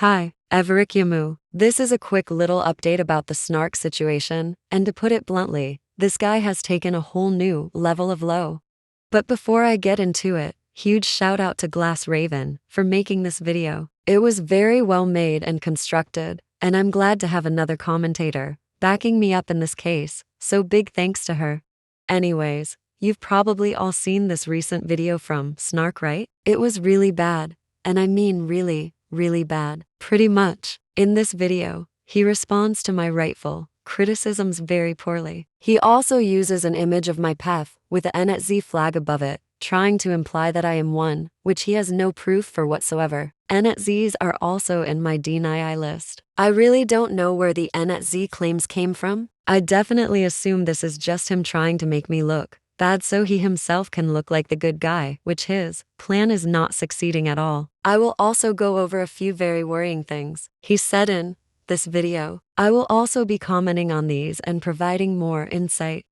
Hi, Everikyamu. This is a quick little update about the Snark situation, and to put it bluntly, this guy has taken a whole new level of low. But before I get into it, huge shout out to Glass Raven for making this video. It was very well made and constructed, and I'm glad to have another commentator backing me up in this case, so big thanks to her. Anyways, you've probably all seen this recent video from Snark, right? It was really bad, and I mean really bad. Pretty much, in this video, he responds to my rightful criticisms very poorly. He also uses an image of my path with a NZ flag above it, trying to imply that I am one, which he has no proof for whatsoever. NZs are also in my DNI list. I really don't know where the NZ claims came from. I definitely assume this is just him trying to make me look bad so he himself can look like the good guy, which his plan is not succeeding at all. I will also go over a few very worrying things he said in this video. I will also be commenting on these and providing more insight.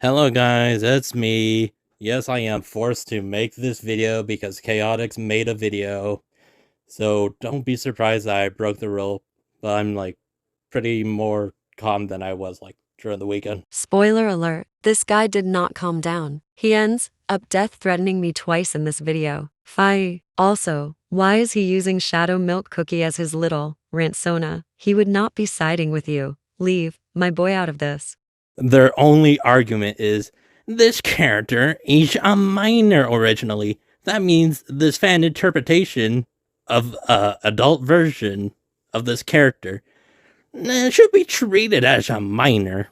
Hello guys, it's me. Yes, I am forced to make this video because Chaotix made a video. So don't be surprised that I broke the rule, but I'm pretty more calm than I was during the weekend. Spoiler alert, this guy did not calm down. He ends up death threatening me twice in this video. Fi. Also, why is he using Shadow Milk Cookie as his little rantsona? He would not be siding with you. Leave my boy out of this. Their only argument is, this character is a minor originally. That means this fan interpretation of adult version of this character should be treated as a minor.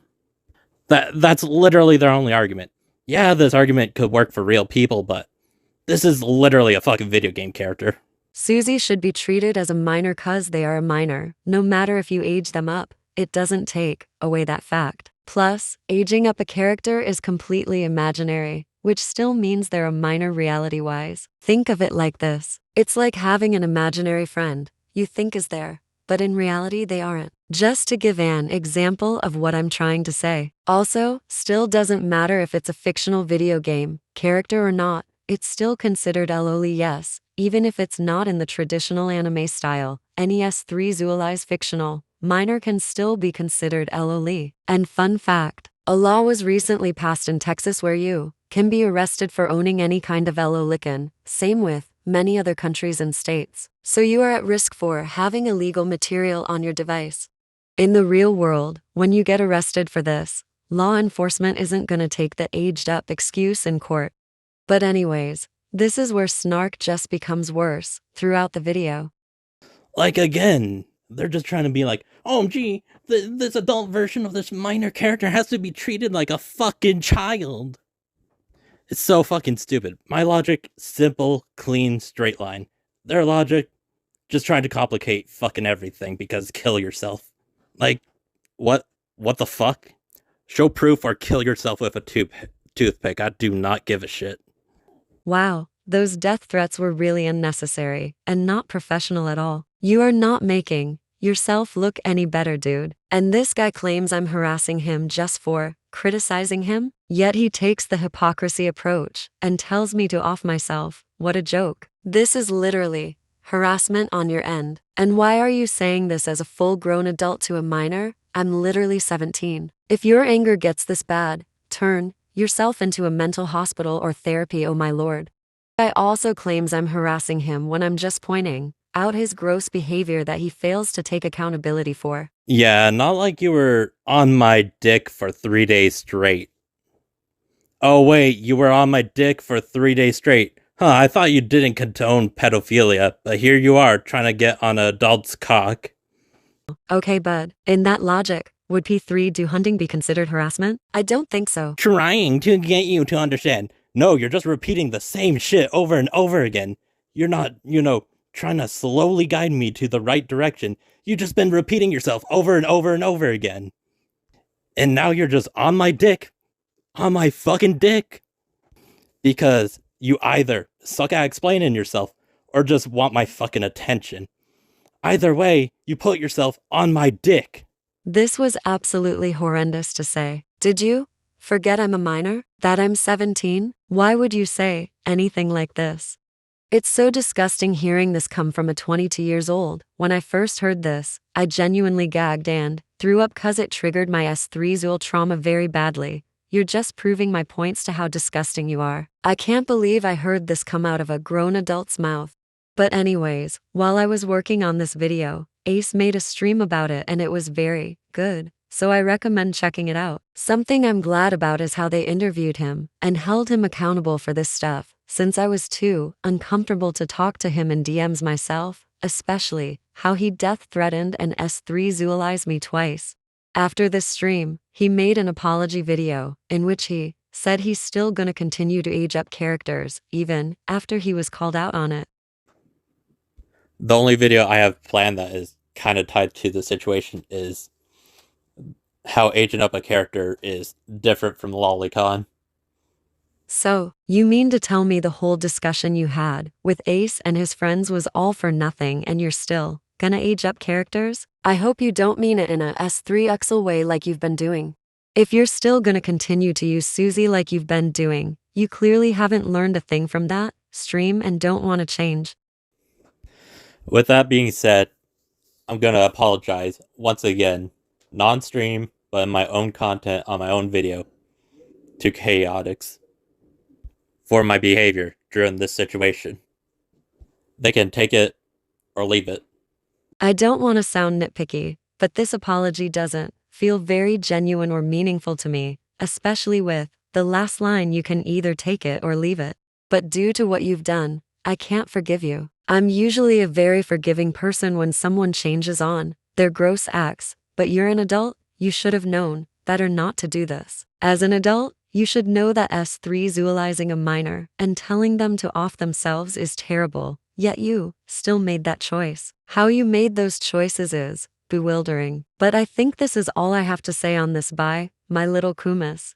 That's literally their only argument. Yeah, this argument could work for real people, but this is literally a fucking video game character. Susie should be treated as a minor cause they are a minor, no matter if you age them up. It doesn't take away that fact. Plus, aging up a character is completely imaginary, which still means they're a minor reality-wise. Think of it like this. It's like having an imaginary friend you think is there, but in reality they aren't. Just to give an example of what I'm trying to say. Also, still doesn't matter if it's a fictional video game character or not, it's still considered LOL, yes, even if it's not in the traditional anime style. NES3 Sexualize fictional minor can still be considered LOL. And fun fact, a law was recently passed in Texas where you can be arrested for owning any kind of LOL. Same with many other countries and states. So you are at risk for having illegal material on your device. In the real world, when you get arrested for this, law enforcement isn't gonna take the aged up excuse in court. But anyways, this is where Snark just becomes worse throughout the video. Again, they're just trying to be like, OMG, this adult version of this minor character has to be treated like a fucking child. It's so fucking stupid. My logic, simple, clean, straight line. Their logic, just trying to complicate fucking everything because kill yourself. What the fuck? Show proof or kill yourself with a toothpick. I do not give a shit. Wow, those death threats were really unnecessary and not professional at all. You are not making yourself look any better, dude. And this guy claims I'm harassing him just for criticizing him, yet he takes the hypocrisy approach and tells me to off myself. What a joke. This is literally harassment on your end. And why are you saying this as a full-grown adult to a minor? I'm literally 17. If your anger gets this bad, turn yourself into a mental hospital or therapy, oh my lord. Guy also claims I'm harassing him when I'm just pointing out his gross behavior that he fails to take accountability for. Yeah, not like you were on my dick for 3 days straight. Oh wait, you were on my dick for 3 days straight. Huh, I thought you didn't condone pedophilia, but here you are trying to get on an adult's cock. Okay, bud, in that logic, would P3 do hunting be considered harassment? I don't think so. Trying to get you to understand. No, you're just repeating the same shit over and over again. You're not, trying to slowly guide me to the right direction. You've just been repeating yourself over and over and over again. And now you're just on my dick. On my fucking dick. Because you either suck at explaining yourself or just want my fucking attention. Either way, you put yourself on my dick. This was absolutely horrendous to say. Did you forget I'm a minor? That I'm 17? Why would you say anything like this? It's so disgusting hearing this come from a 22 years old. When I first heard this, I genuinely gagged and threw up cause it triggered my S3 trauma very badly. You're just proving my points to how disgusting you are. I can't believe I heard this come out of a grown adult's mouth. But anyways, while I was working on this video, Ace made a stream about it and it was very good. So I recommend checking it out. Something I'm glad about is how they interviewed him and held him accountable for this stuff, since I was too uncomfortable to talk to him in DMs myself, especially how he death threatened and S3 me twice. After this stream, he made an apology video in which he said he's still gonna continue to age up characters even after he was called out on it. The only video I have planned that is kind of tied to the situation is how aging up a character is different from lolicon. So, you mean to tell me the whole discussion you had with Ace and his friends was all for nothing and you're still gonna age up characters? I hope you don't mean it in a S3 way like you've been doing. If you're still gonna continue to use Susie like you've been doing, you clearly haven't learned a thing from that stream and don't want to change. With that being said, I'm gonna apologize once again, non-stream, but in my own content on my own video, to Chaotix for my behavior during this situation. They can take it or leave it. I don't want to sound nitpicky, but this apology doesn't feel very genuine or meaningful to me, especially with the last line you can either take it or leave it. But due to what you've done, I can't forgive you. I'm usually a very forgiving person when someone changes on their gross acts, but you're an adult, you should have known better not to do this. As an adult, you should know that S3 a minor and telling them to off themselves is terrible, yet you still made that choice. How you made those choices is bewildering. But I think this is all I have to say on this. Bye, my little Kumus.